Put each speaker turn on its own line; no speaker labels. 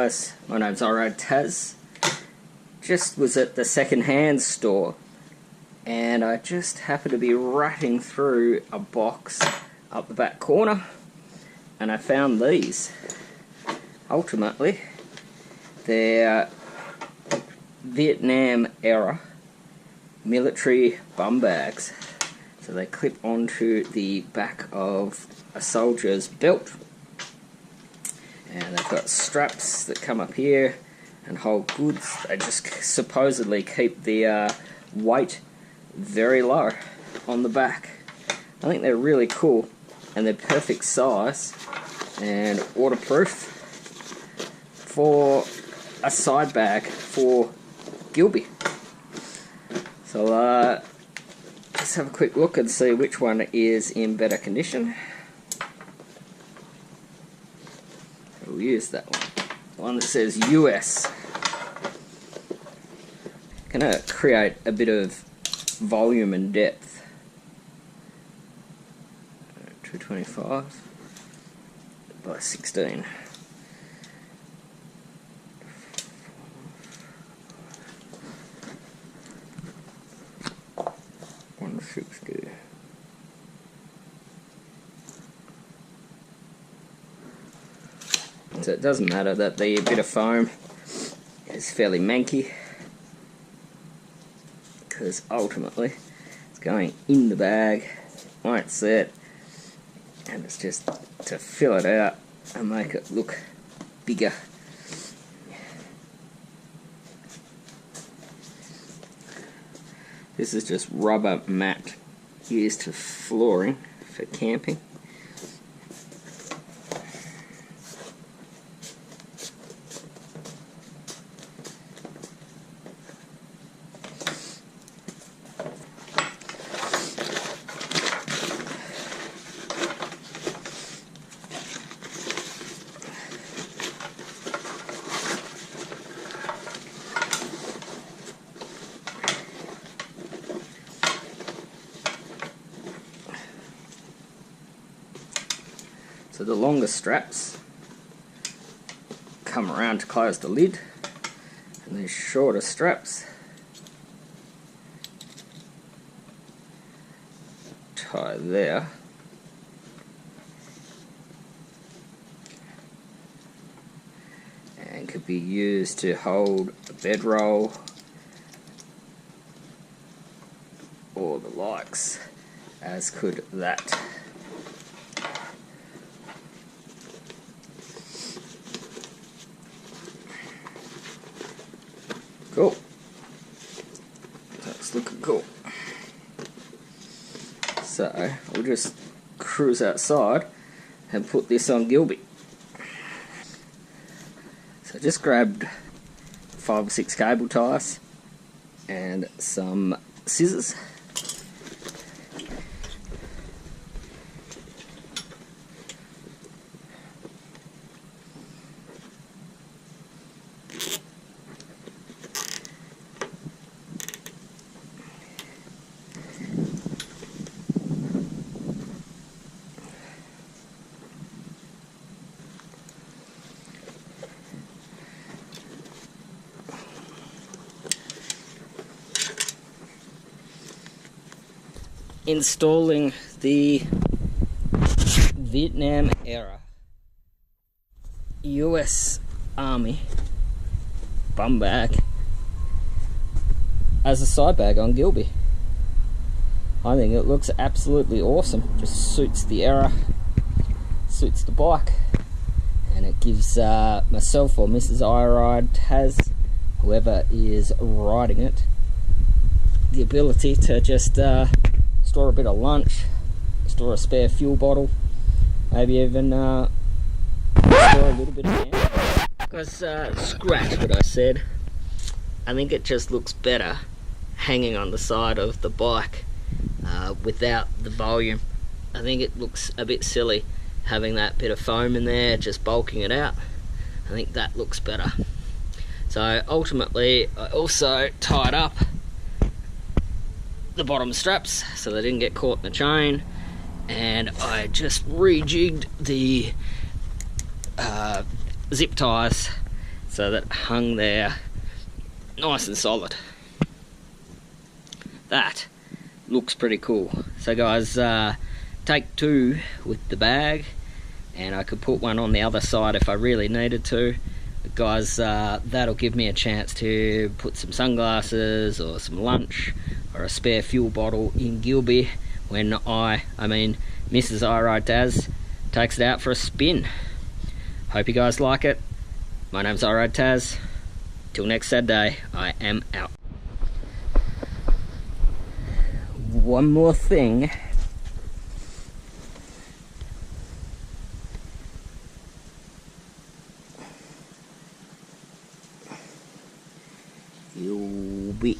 guys, my name's Taz. Just was at the second-hand store and I just happened to be ratting through a box up the back corner and I found these. Ultimately, they're Vietnam era military bum bags. So they clip onto the back of a soldier's belt. And they've got straps that come up here and hold goods. They just supposedly keep the weight very low on the back. I think they're really cool and they're perfect size and waterproof for a side bag for Gilby. So let's have a quick look and see which one is in better condition. We'll use that one. The one that says US. Gonna create a bit of volume and depth. 225 by 16. $160. So it doesn't matter that the bit of foam is fairly manky, because ultimately it's going in the bag, won't set, and it's just to fill it out and make it look bigger. This is just rubber mat used for flooring for camping. So the longer straps come around to close the lid, and these shorter straps tie there. And could be used to hold a bedroll or the likes, as could that. Cool. That's looking cool. So we'll just cruise outside and put this on Gilby. So I just grabbed 5 or 6 cable ties and some scissors. Installing the Vietnam era US Army bum bag as a side bag on Gilby. I think it looks absolutely awesome. Just suits the era, suits the bike, and it gives myself or Mrs. Taz, whoever is riding it, the ability to just store a bit of lunch, store a spare fuel bottle, maybe even store a little bit of gas. Because scratch what I said, I think it just looks better hanging on the side of the bike without the volume. I think it looks a bit silly having that bit of foam in there, just bulking it out. I think that looks better. So ultimately I also tied up the bottom straps so they didn't get caught in the chain, and I just rejigged the zip ties so that hung there nice and solid. That looks pretty cool. So guys, take two with the bag, and I could put one on the other side if I really needed to. But guys, that'll give me a chance to put some sunglasses or some lunch or a spare fuel bottle in Gilby when Mrs. I Ride Taz takes it out for a spin. Hope you guys like it. My name's I Ride Taz. Till next Saturday, I am out. One more thing. Gilby.